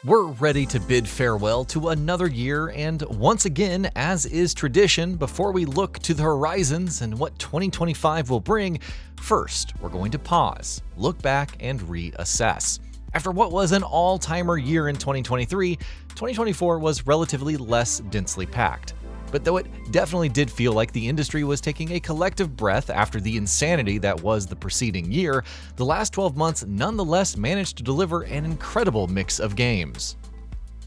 We're ready to bid farewell to another year, and once again, as is tradition, before we look to the horizons and what 2025 will bring, first, we're going to pause, look back, and reassess. After what was an all-timer year in 2023, 2024 was relatively less densely packed. But though it definitely did feel like the industry was taking a collective breath after the insanity that was the preceding year, the last 12 months nonetheless managed to deliver an incredible mix of games.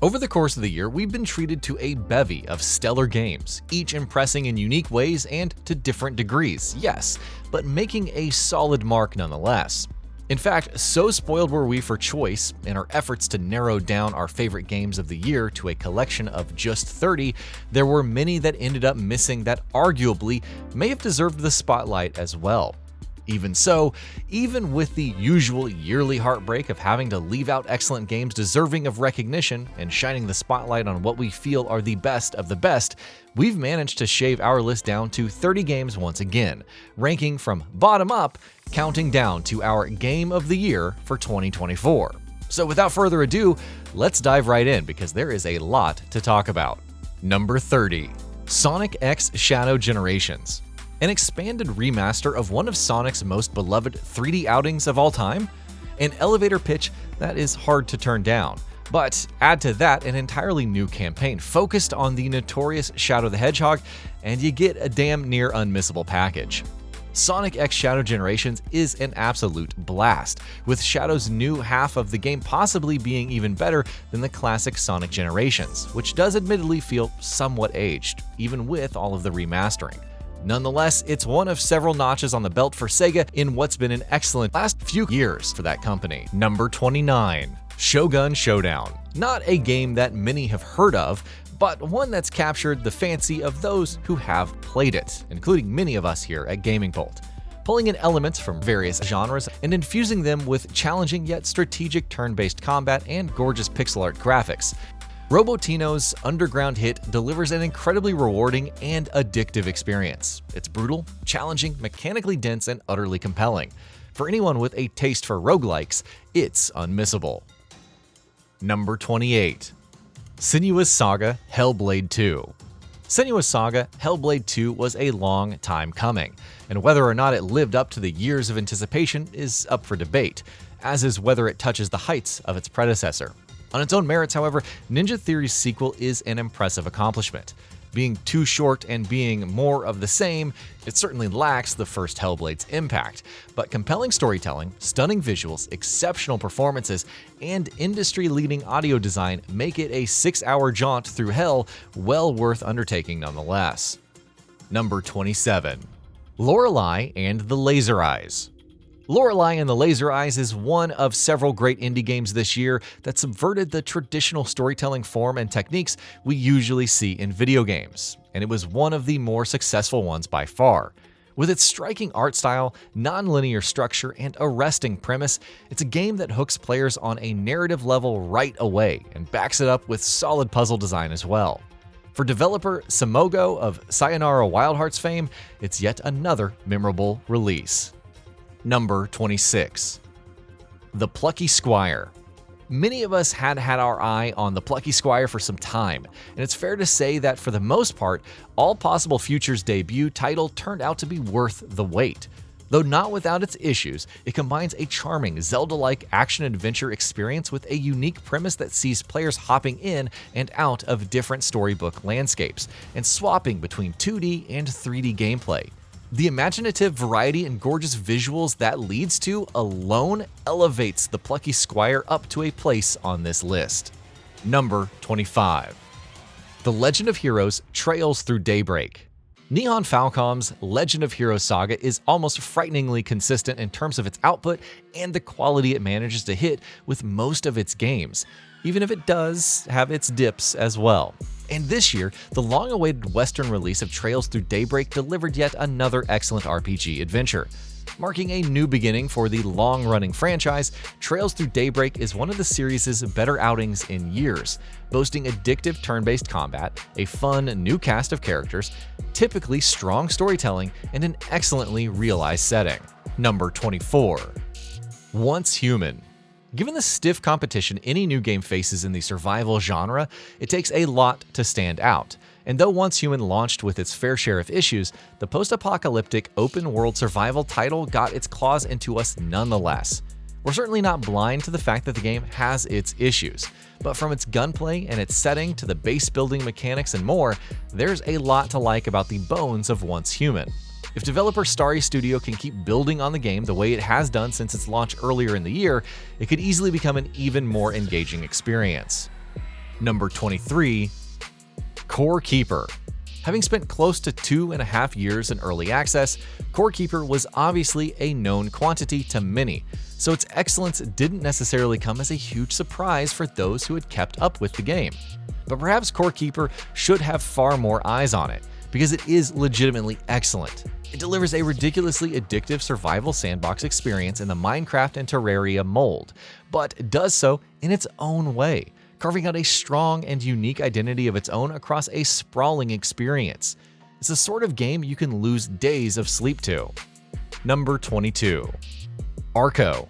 Over the course of the year, we've been treated to a bevy of stellar games, each impressing in unique ways and to different degrees, yes, but making a solid mark nonetheless. In fact, so spoiled were we for choice in our efforts to narrow down our favorite games of the year to a collection of just 30, there were many that ended up missing that arguably may have deserved the spotlight as well. Even so, even with the usual yearly heartbreak of having to leave out excellent games deserving of recognition and shining the spotlight on what we feel are the best of the best, we've managed to shave our list down to 30 games once again, ranking from bottom up, counting down to our Game of the Year for 2024. So without further ado, let's dive right in because there is a lot to talk about. Number 30. Sonic X Shadow Generations. An expanded remaster of one of Sonic's most beloved 3D outings of all time? An elevator pitch that is hard to turn down. But add to that an entirely new campaign focused on the notorious Shadow the Hedgehog, and you get a damn near unmissable package. Sonic X Shadow Generations is an absolute blast, with Shadow's new half of the game possibly being even better than the classic Sonic Generations, which does admittedly feel somewhat aged, even with all of the remastering. Nonetheless, it's one of several notches on the belt for Sega in what's been an excellent last few years for that company. Number 29. Shun Showdown. Not a game that many have heard of, but one that's captured the fancy of those who have played it, including many of us here at GamingBolt. Pulling in elements from various genres and infusing them with challenging yet strategic turn-based combat and gorgeous pixel art graphics, Robotino's underground hit delivers an incredibly rewarding and addictive experience. It's brutal, challenging, mechanically dense, and utterly compelling. For anyone with a taste for roguelikes, it's unmissable. Number 28. Senua's Saga Hellblade II. Senua's Saga Hellblade II was a long time coming, and whether or not it lived up to the years of anticipation is up for debate, as is whether it touches the heights of its predecessor. On its own merits, however, Ninja Theory's sequel is an impressive accomplishment. Being too short and being more of the same, it certainly lacks the first Hellblade's impact, but compelling storytelling, stunning visuals, exceptional performances, and industry-leading audio design make it a 6-hour jaunt through hell well worth undertaking nonetheless. Number 27. Laurelai and the Laser Eyes. Laurelai and the Laser Eyes is one of several great indie games this year that subverted the traditional storytelling form and techniques we usually see in video games, and it was one of the more successful ones by far. With its striking art style, non-linear structure, and arresting premise, it's a game that hooks players on a narrative level right away and backs it up with solid puzzle design as well. For developer Samogo of Sayonara Wild Hearts fame, it's yet another memorable release. Number 26. The Plucky Squire. Many of us had our eye on the Plucky Squire for some time, and it's fair to say that for the most part, All Possible Future's debut title turned out to be worth the wait. Though not without its issues, it combines a charming Zelda-like action-adventure experience with a unique premise that sees players hopping in and out of different storybook landscapes, and swapping between 2D and 3D gameplay. The imaginative variety and gorgeous visuals that leads to alone elevates the Plucky Squire up to a place on this list. Number 25. The Legend of Heroes Trails Through Daybreak. Nihon Falcom's Legend of Heroes saga is almost frighteningly consistent in terms of its output and the quality it manages to hit with most of its games, even if it does have its dips as well. And this year, the long-awaited Western release of Trails Through Daybreak delivered yet another excellent RPG adventure. Marking a new beginning for the long-running franchise, Trails Through Daybreak is one of the series' better outings in years, boasting addictive turn-based combat, a fun new cast of characters, typically strong storytelling, and an excellently realized setting. Number 24. Once Human. Given the stiff competition any new game faces in the survival genre, it takes a lot to stand out. And though Once Human launched with its fair share of issues, the post-apocalyptic open-world survival title got its claws into us nonetheless. We're certainly not blind to the fact that the game has its issues, but from its gunplay and its setting to the base building mechanics and more, there's a lot to like about the bones of Once Human. If developer Starry Studio can keep building on the game the way it has done since its launch earlier in the year, it could easily become an even more engaging experience. Number 23. Corke Keeper. Having spent close to 2.5 years in early access, Corke Keeper was obviously a known quantity to many, so its excellence didn't necessarily come as a huge surprise for those who had kept up with the game. But perhaps Corke Keeper should have far more eyes on it, because it is legitimately excellent. It delivers a ridiculously addictive survival sandbox experience in the Minecraft and Terraria mold, but does so in its own way, carving out a strong and unique identity of its own across a sprawling experience. It's the sort of game you can lose days of sleep to. Number 22. Arco.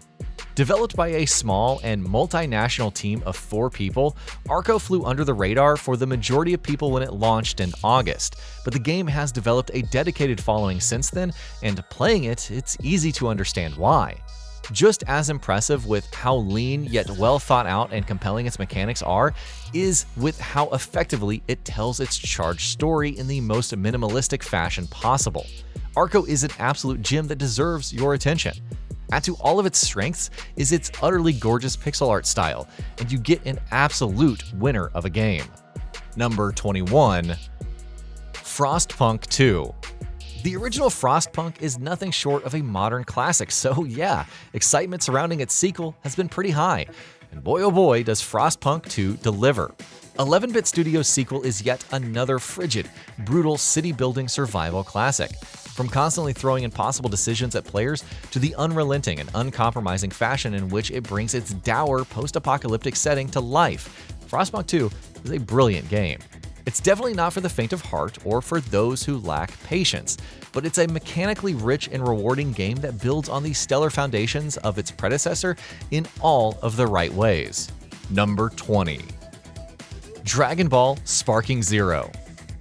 Developed by a small and multinational team of 4 people, Arco flew under the radar for the majority of people when it launched in August, but the game has developed a dedicated following since then, and playing it, it's easy to understand why. Just as impressive with how lean yet well thought out and compelling its mechanics are, is with how effectively it tells its charged story in the most minimalistic fashion possible. Arco is an absolute gem that deserves your attention. Add to all of its strengths is its utterly gorgeous pixel art style, and you get an absolute winner of a game. Number 21. Frostpunk 2. The original Frostpunk is nothing short of a modern classic, so yeah, excitement surrounding its sequel has been pretty high. And boy oh boy does Frostpunk 2 deliver. 11-Bit Studios' sequel is yet another frigid, brutal city-building survival classic. From constantly throwing impossible decisions at players to the unrelenting and uncompromising fashion in which it brings its dour post-apocalyptic setting to life, Frostpunk 2 is a brilliant game. It's definitely not for the faint of heart or for those who lack patience, but it's a mechanically rich and rewarding game that builds on the stellar foundations of its predecessor in all of the right ways. Number 20. Dragon Ball Sparking Zero.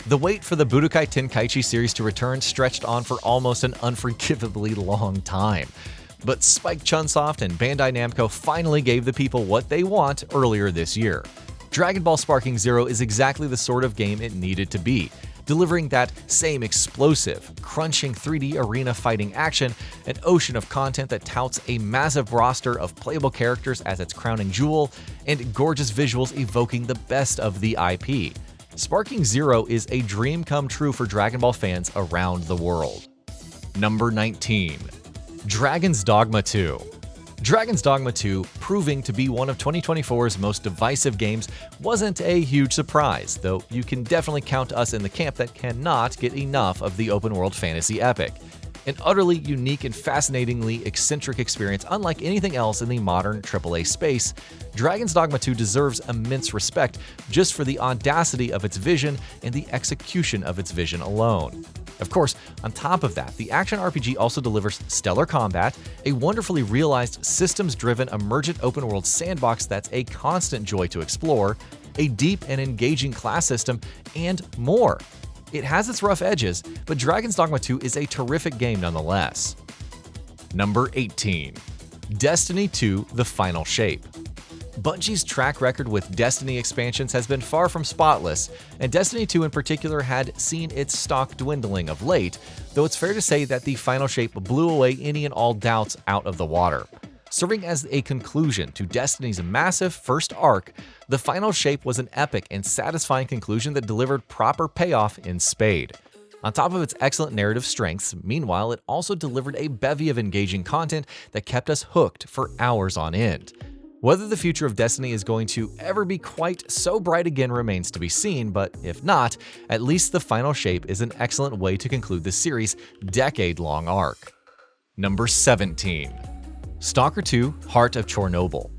The wait for the Budokai Tenkaichi series to return stretched on for almost an unforgivably long time. But Spike Chunsoft and Bandai Namco finally gave the people what they want earlier this year. Dragon Ball Sparking Zero is exactly the sort of game it needed to be, delivering that same explosive, crunching 3D arena fighting action, an ocean of content that touts a massive roster of playable characters as its crowning jewel, and gorgeous visuals evoking the best of the IP. Sparking Zero is a dream come true for Dragon Ball fans around the world. Number 19. Dragon's Dogma 2. Dragon's Dogma 2, proving to be one of 2024's most divisive games, wasn't a huge surprise, though you can definitely count us in the camp that cannot get enough of the open-world fantasy epic. An utterly unique and fascinatingly eccentric experience unlike anything else in the modern AAA space, Dragon's Dogma 2 deserves immense respect just for the audacity of its vision and the execution of its vision alone. Of course, on top of that, the action RPG also delivers stellar combat, a wonderfully realized systems-driven emergent open-world sandbox that's a constant joy to explore, a deep and engaging class system, and more. It has its rough edges, but Dragon's Dogma 2 is a terrific game nonetheless. Number 18. Destiny 2: The Final Shape. Bungie's track record with Destiny expansions has been far from spotless, and Destiny 2 in particular had seen its stock dwindling of late, though it's fair to say that the Final Shape blew away any and all doubts out of the water. Serving as a conclusion to Destiny's massive first arc, the Final Shape was an epic and satisfying conclusion that delivered proper payoff in spade. On top of its excellent narrative strengths, meanwhile, it also delivered a bevy of engaging content that kept us hooked for hours on end. Whether the future of Destiny is going to ever be quite so bright again remains to be seen, but if not, at least the Final Shape is an excellent way to conclude the series' decade-long arc. Number 17. Stalker 2: Heart of Chernobyl.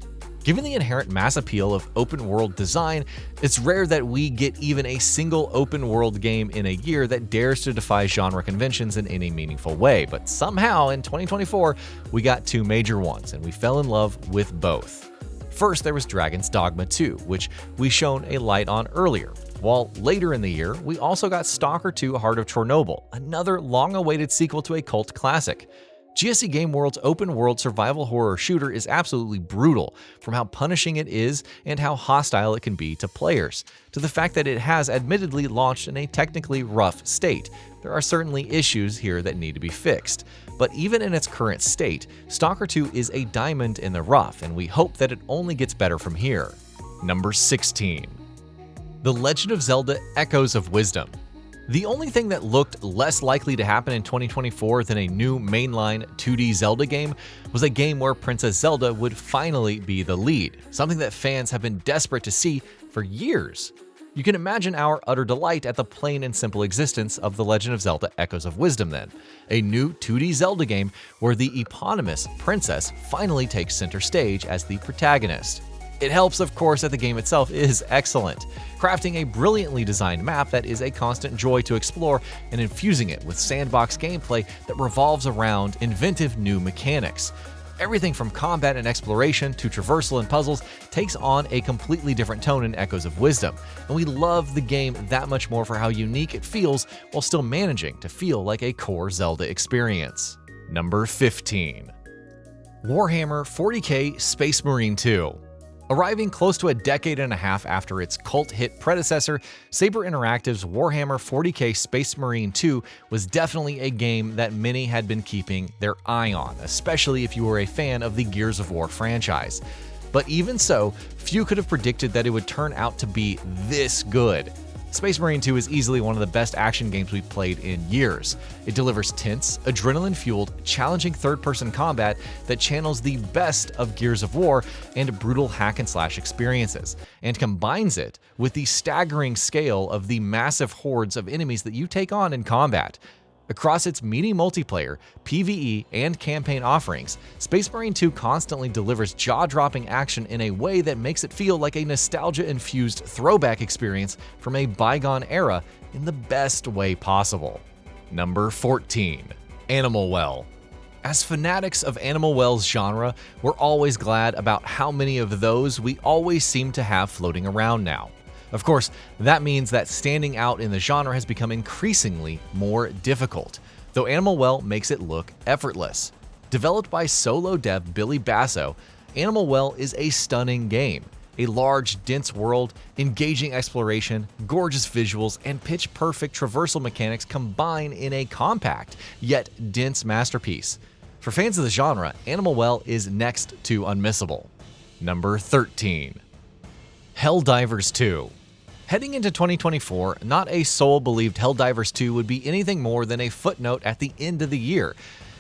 Given the inherent mass appeal of open-world design, it's rare that we get even a single open-world game in a year that dares to defy genre conventions in any meaningful way, but somehow in 2024, we got two major ones, and we fell in love with both. First, there was Dragon's Dogma 2, which we shone a light on earlier, while later in the year, we also got Stalker 2 Heart of Chernobyl, another long-awaited sequel to a cult classic. GSC Game World's open-world survival horror shooter is absolutely brutal, from how punishing it is and how hostile it can be to players, to the fact that it has admittedly launched in a technically rough state. There are certainly issues here that need to be fixed, but even in its current state, Stalker 2 is a diamond in the rough, and we hope that it only gets better from here. Number 16. The Legend of Zelda Echoes of Wisdom. The only thing that looked less likely to happen in 2024 than a new mainline 2D Zelda game was a game where Princess Zelda would finally be the lead, something that fans have been desperate to see for years. You can imagine our utter delight at the plain and simple existence of The Legend of Zelda Echoes of Wisdom then, a new 2D Zelda game where the eponymous princess finally takes center stage as the protagonist. It helps, of course, that the game itself is excellent, crafting a brilliantly designed map that is a constant joy to explore and infusing it with sandbox gameplay that revolves around inventive new mechanics. Everything from combat and exploration to traversal and puzzles takes on a completely different tone in Echoes of Wisdom, and we love the game that much more for how unique it feels while still managing to feel like a core Zelda experience. Number 15. Warhammer 40k Space Marine 2. Arriving close to a decade and a half after its cult hit predecessor, Saber Interactive's Warhammer 40k Space Marine 2 was definitely a game that many had been keeping their eye on, especially if you were a fan of the Gears of War franchise. But even so, few could have predicted that it would turn out to be this good. Space Marine 2 is easily one of the best action games we've played in years. It delivers tense, adrenaline-fueled, challenging third-person combat that channels the best of Gears of War and brutal hack-and-slash experiences, and combines it with the staggering scale of the massive hordes of enemies that you take on in combat. Across its meaty multiplayer, PvE, and campaign offerings, Space Marine 2 constantly delivers jaw-dropping action in a way that makes it feel like a nostalgia-infused throwback experience from a bygone era in the best way possible. Number 14. Animal Well. As fanatics of Animal Well's genre, we're always glad about how many of those we always seem to have floating around now. Of course, that means that standing out in the genre has become increasingly more difficult, though Animal Well makes it look effortless. Developed by solo dev Billy Basso, Animal Well is a stunning game. A large, dense world, engaging exploration, gorgeous visuals, and pitch-perfect traversal mechanics combine in a compact, yet dense masterpiece. For fans of the genre, Animal Well is next to unmissable. Number 13. Helldivers II. Heading into 2024, not a soul believed Helldivers 2 would be anything more than a footnote at the end of the year,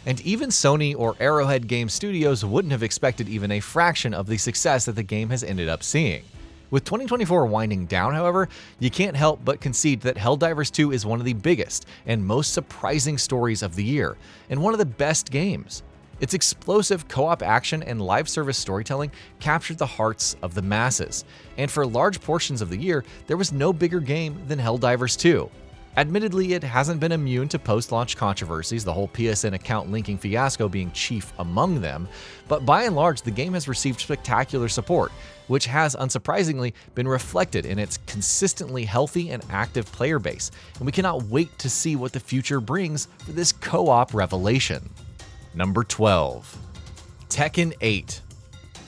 and even Sony or Arrowhead Game Studios wouldn't have expected even a fraction of the success that the game has ended up seeing. With 2024 winding down, however, you can't help but concede that Helldivers 2 is one of the biggest and most surprising stories of the year, and one of the best games. Its explosive co-op action and live service storytelling captured the hearts of the masses, and for large portions of the year, there was no bigger game than Helldivers 2. Admittedly, it hasn't been immune to post-launch controversies, the whole PSN account linking fiasco being chief among them, but by and large, the game has received spectacular support, which has unsurprisingly been reflected in its consistently healthy and active player base, and we cannot wait to see what the future brings for this co-op revelation. Number 12. Tekken 8.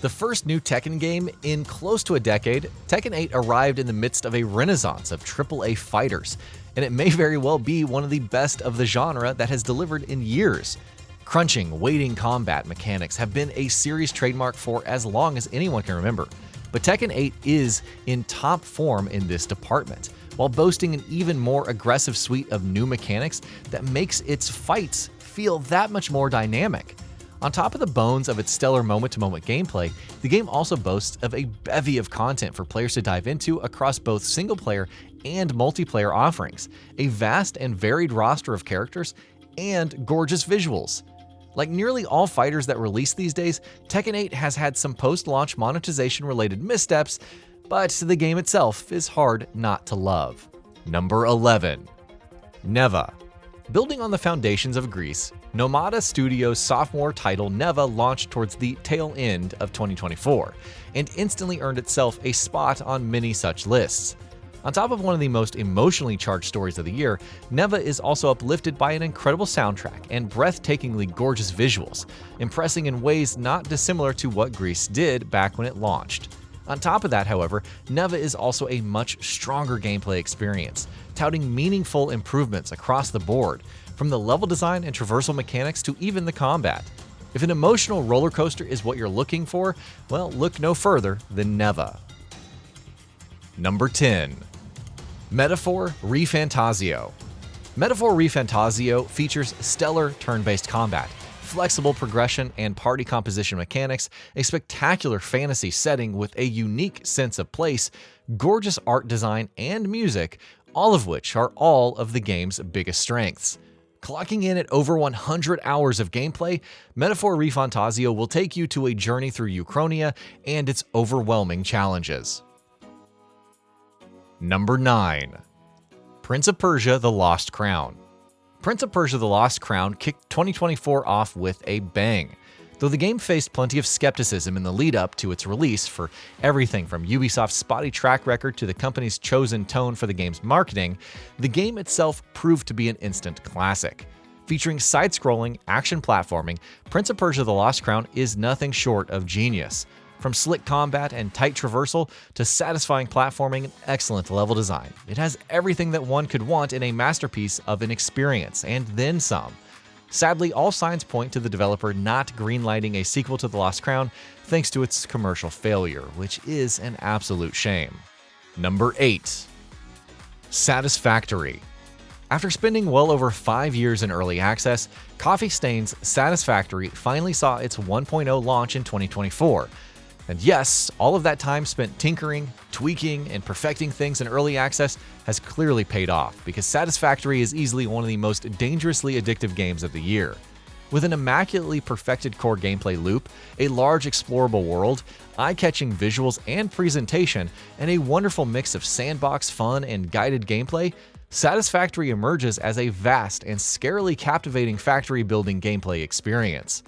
The first new Tekken game in close to a decade, Tekken 8 arrived in the midst of a renaissance of AAA fighters, and it may very well be one of the best of the genre that has delivered in years. Crunching, waiting combat mechanics have been a series trademark for as long as anyone can remember, but Tekken 8 is in top form in this department, while boasting an even more aggressive suite of new mechanics that makes its fights feel that much more dynamic. On top of the bones of its stellar moment-to-moment gameplay, the game also boasts of a bevy of content for players to dive into across both single-player and multiplayer offerings, a vast and varied roster of characters, and gorgeous visuals. Like nearly all fighters that release these days, Tekken 8 has had some post-launch monetization-related missteps, but the game itself is hard not to love. Number 11. Neva. Building on the foundations of Greece, Nomada Studios' sophomore title Neva launched towards the tail end of 2024, and instantly earned itself a spot on many such lists. On top of one of the most emotionally charged stories of the year, Neva is also uplifted by an incredible soundtrack and breathtakingly gorgeous visuals, impressing in ways not dissimilar to what Greece did back when it launched. On top of that, however, Neva is also a much stronger gameplay experience, touting meaningful improvements across the board, from the level design and traversal mechanics to even the combat. If an emotional roller coaster is what you're looking for, well, look no further than Neva. Number 10. Metaphor Ref Fantasiaio. Metaphor Ref Fantasiaio features stellar turn-based combat, flexible progression and party composition mechanics, a spectacular fantasy setting with a unique sense of place, gorgeous art design, and music, all of which are all of the game's biggest strengths. Clocking in at over 100 hours of gameplay, Metaphor Ref Fantasiaio will take you to a journey through Ukrainia and its overwhelming challenges. Number 9. Prince of Persia: The Lost Crown. Prince of Persia: The Lost Crown kicked 2024 off with a bang. Though the game faced plenty of skepticism in the lead-up to its release for everything from Ubisoft's spotty track record to the company's chosen tone for the game's marketing, the game itself proved to be an instant classic. Featuring side-scrolling, action platforming, Prince of Persia: The Lost Crown is nothing short of genius. From slick combat and tight traversal to satisfying platforming and excellent level design, it has everything that one could want in a masterpiece of an experience, and then some. Sadly, all signs point to the developer not greenlighting a sequel to The Lost Crown thanks to its commercial failure, which is an absolute shame. Number 8. Satisfactory. After spending well over 5 years in early access, Coffee Stain's Satisfactory finally saw its 1.0 launch in 2024. And yes, all of that time spent tinkering, tweaking, and perfecting things in early access has clearly paid off, because Satisfactory is easily one of the most dangerously addictive games of the year. With an immaculately perfected core gameplay loop, a large explorable world, eye-catching visuals and presentation, and a wonderful mix of sandbox fun and guided gameplay, Satisfactory emerges as a vast and scarily captivating factory-building gameplay experience.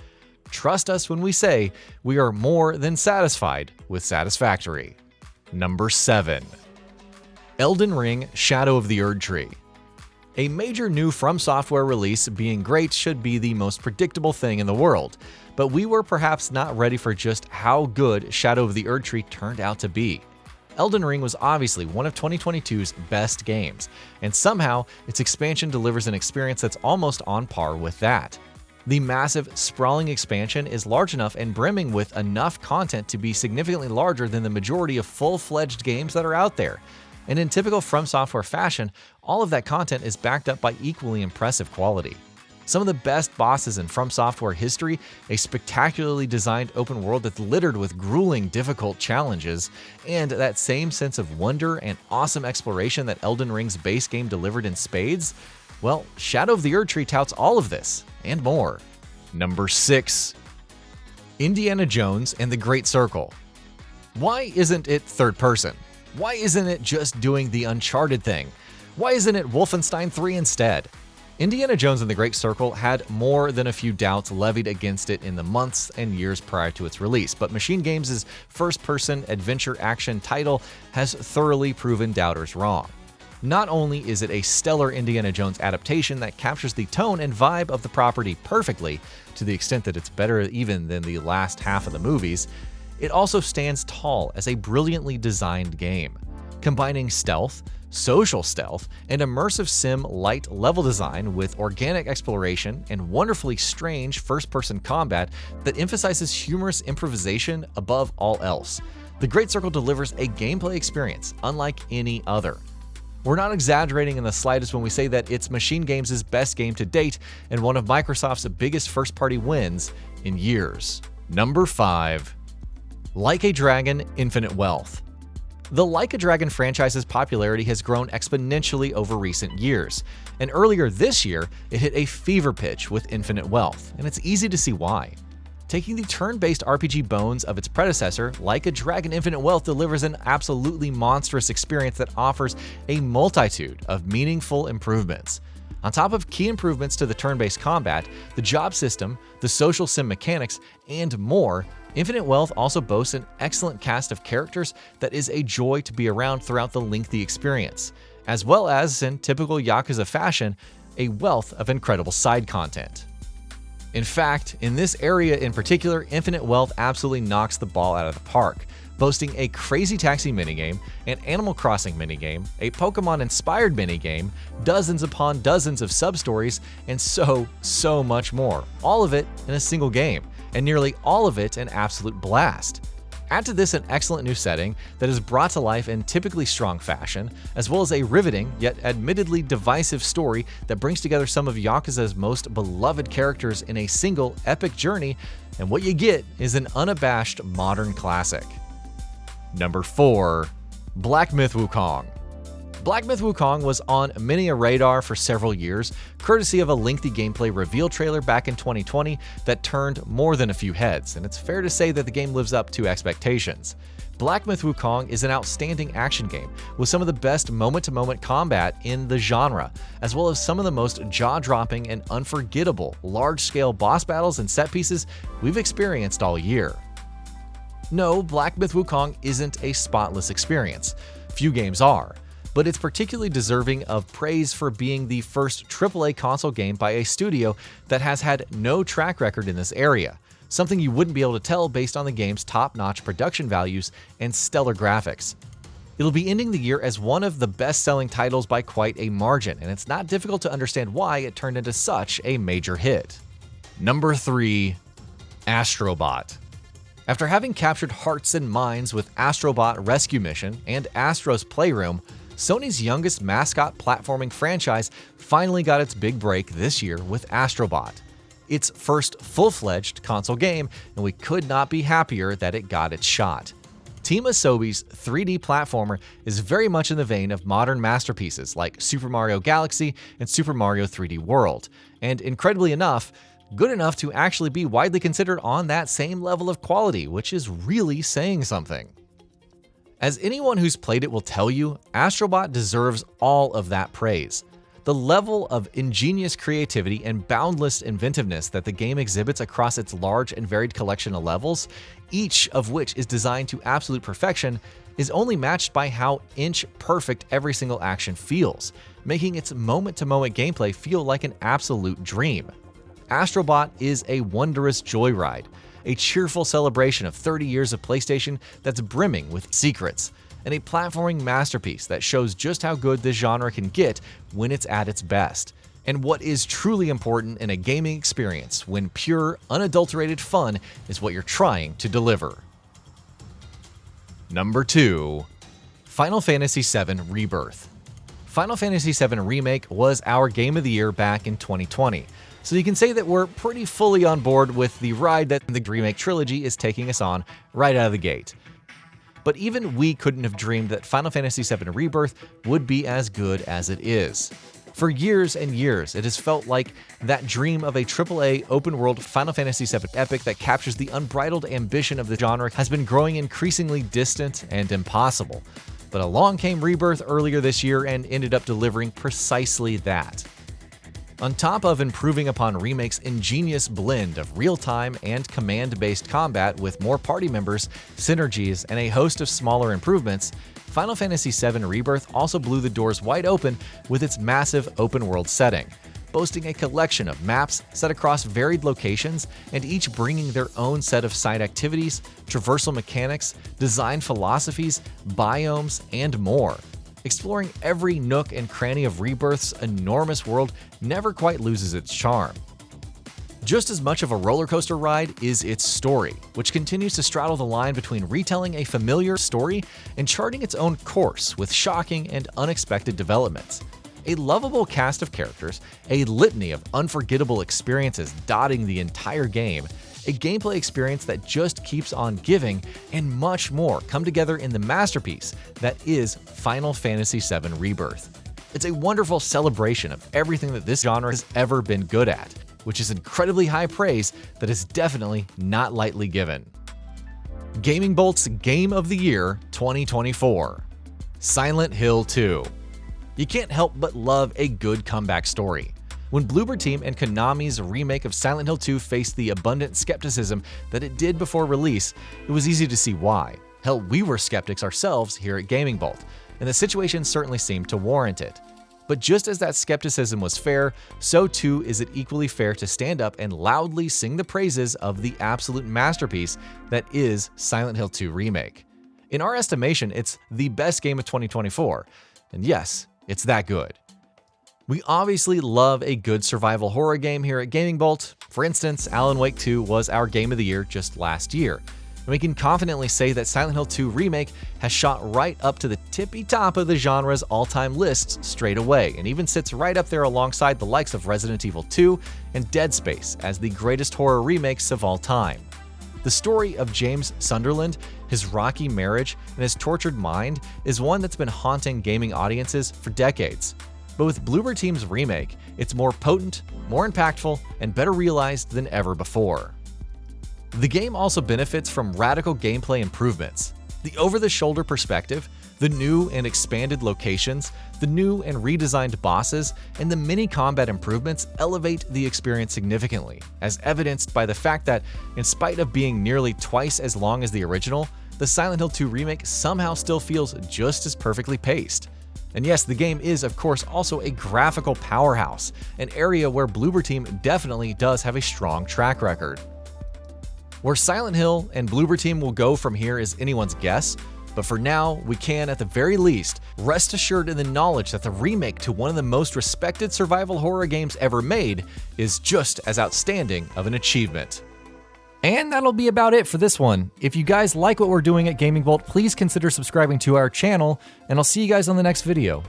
Trust us when we say we are more than satisfied with Satisfactory. Number 7. Elden Ring: Shadow of the Erdtree. A major new From Software release being great should be the most predictable thing in the world, but we were perhaps not ready for just how good Shadow of the Erdtree turned out to be. Elden Ring was obviously one of 2022's best games, and somehow its expansion delivers an experience that's almost on par with that. The massive, sprawling expansion is large enough and brimming with enough content to be significantly larger than the majority of full-fledged games that are out there. And in typical From Software fashion, all of that content is backed up by equally impressive quality. Some of the best bosses in From Software history, a spectacularly designed open world that's littered with grueling, difficult challenges, and that same sense of wonder and awesome exploration that Elden Ring's base game delivered in spades. Well, Shadow of the Erdtree touts all of this, and more. Number 6. Indiana Jones and the Great Circle. Why isn't it third person? Why isn't it just doing the Uncharted thing? Why isn't it Wolfenstein 3 instead? Indiana Jones and the Great Circle had more than a few doubts levied against it in the months and years prior to its release, but Machine Games' first-person adventure action title has thoroughly proven doubters wrong. Not only is it a stellar Indiana Jones adaptation that captures the tone and vibe of the property perfectly, to the extent that it's better even than the last half of the movies, it also stands tall as a brilliantly designed game, combining stealth, social stealth, and immersive sim light level design with organic exploration and wonderfully strange first-person combat that emphasizes humorous improvisation above all else. The Great Circle delivers a gameplay experience unlike any other. We're not exaggerating in the slightest when we say that it's Machine Games' best game to date and one of Microsoft's biggest first-party wins in years. Number 5. Like a Dragon: Infinite Wealth. The Like a Dragon franchise's popularity has grown exponentially over recent years, and earlier this year, it hit a fever pitch with Infinite Wealth, and it's easy to see why. Taking the turn-based RPG bones of its predecessor, Like a Dragon: Infinite Wealth delivers an absolutely monstrous experience that offers a multitude of meaningful improvements. On top of key improvements to the turn-based combat, the job system, the social sim mechanics, and more, Infinite Wealth also boasts an excellent cast of characters that is a joy to be around throughout the lengthy experience, as well as, in typical Yakuza fashion, a wealth of incredible side content. In fact, in this area in particular, Infinite Wealth absolutely knocks the ball out of the park, boasting a Crazy Taxi minigame, an Animal Crossing minigame, a Pokemon-inspired minigame, dozens upon dozens of sub-stories, and so much more. All of it in a single game, and nearly all of it an absolute blast. Add to this an excellent new setting that is brought to life in typically strong fashion, as well as a riveting yet admittedly divisive story that brings together some of Yakuza's most beloved characters in a single epic journey, and what you get is an unabashed modern classic. Number 4. Black Myth Wukong. Black Myth Wukong was on many a radar for several years, courtesy of a lengthy gameplay reveal trailer back in 2020 that turned more than a few heads, and it's fair to say that the game lives up to expectations. Black Myth Wukong is an outstanding action game with some of the best moment-to-moment combat in the genre, as well as some of the most jaw-dropping and unforgettable large-scale boss battles and set pieces we've experienced all year. No, Black Myth Wukong isn't a spotless experience. Few games are. But it's particularly deserving of praise for being the first AAA console game by a studio that has had no track record in this area, something you wouldn't be able to tell based on the game's top-notch production values and stellar graphics. It'll be ending the year as one of the best-selling titles by quite a margin, and it's not difficult to understand why it turned into such a major hit. Number 3. Astrobot. After having captured hearts and minds with Astrobot Rescue Mission and Astro's Playroom, Sony's youngest mascot platforming franchise finally got its big break this year with Astrobot. Its first full-fledged console game, and we could not be happier that it got its shot. Team Asobi's 3D platformer is very much in the vein of modern masterpieces like Super Mario Galaxy and Super Mario 3D World, and incredibly enough, good enough to actually be widely considered on that same level of quality, which is really saying something. As anyone who's played it will tell you, Astrobot deserves all of that praise. The level of ingenious creativity and boundless inventiveness that the game exhibits across its large and varied collection of levels, each of which is designed to absolute perfection, is only matched by how inch-perfect every single action feels, making its moment-to-moment gameplay feel like an absolute dream. Astrobot is a wondrous joyride, a cheerful celebration of 30 years of PlayStation that's brimming with secrets, and a platforming masterpiece that shows just how good this genre can get when it's at its best, and what is truly important in a gaming experience when pure, unadulterated fun is what you're trying to deliver. Number 2. Final Fantasy VII Rebirth. Final Fantasy VII Remake was our game of the year back in 2020, so you can say that we're pretty fully on board with the ride that the remake trilogy is taking us on right out of the gate. But even we couldn't have dreamed that Final Fantasy VII Rebirth would be as good as it is. For years and years, it has felt like that dream of a AAA open-world Final Fantasy VII epic that captures the unbridled ambition of the genre has been growing increasingly distant and impossible. But along came Rebirth earlier this year and ended up delivering precisely that. On top of improving upon Remake's ingenious blend of real-time and command-based combat with more party members, synergies, and a host of smaller improvements, Final Fantasy VII Rebirth also blew the doors wide open with its massive open-world setting, boasting a collection of maps set across varied locations and each bringing their own set of side activities, traversal mechanics, design philosophies, biomes, and more. Exploring every nook and cranny of Rebirth's enormous world never quite loses its charm. Just as much of a roller coaster ride is its story, which continues to straddle the line between retelling a familiar story and charting its own course with shocking and unexpected developments. A lovable cast of characters, a litany of unforgettable experiences dotting the entire game, a gameplay experience that just keeps on giving, and much more come together in the masterpiece that is Final Fantasy VII Rebirth. It's a wonderful celebration of everything that this genre has ever been good at, which is incredibly high praise that is definitely not lightly given. GamingBolt's Game of the Year 2024. Silent Hill 2. You can't help but love a good comeback story. When Bloober Team and Konami's remake of Silent Hill 2 faced the abundant skepticism that it did before release, it was easy to see why. Hell, we were skeptics ourselves here at GamingBolt, and the situation certainly seemed to warrant it. But just as that skepticism was fair, so too is it equally fair to stand up and loudly sing the praises of the absolute masterpiece that is Silent Hill 2 Remake. In our estimation, it's the best game of 2024, and yes, it's that good. We obviously love a good survival horror game here at GamingBolt. For instance, Alan Wake 2 was our game of the year just last year. And we can confidently say that Silent Hill 2 Remake has shot right up to the tippy top of the genre's all-time lists straight away, and even sits right up there alongside the likes of Resident Evil 2 and Dead Space as the greatest horror remakes of all time. The story of James Sunderland, his rocky marriage, and his tortured mind is one that's been haunting gaming audiences for decades. But with Bloober Team's remake, it's more potent, more impactful, and better realized than ever before. The game also benefits from radical gameplay improvements. The over-the-shoulder perspective, the new and expanded locations, the new and redesigned bosses, and the mini combat improvements elevate the experience significantly, as evidenced by the fact that, in spite of being nearly twice as long as the original, the Silent Hill 2 Remake somehow still feels just as perfectly paced. And yes, the game is, of course, also a graphical powerhouse, an area where Bloober Team definitely does have a strong track record. Where Silent Hill and Bloober Team will go from here is anyone's guess, but for now, we can, at the very least, rest assured in the knowledge that the remake to one of the most respected survival horror games ever made is just as outstanding of an achievement. And that'll be about it for this one. If you guys like what we're doing at GamingBolt, please consider subscribing to our channel, and I'll see you guys on the next video.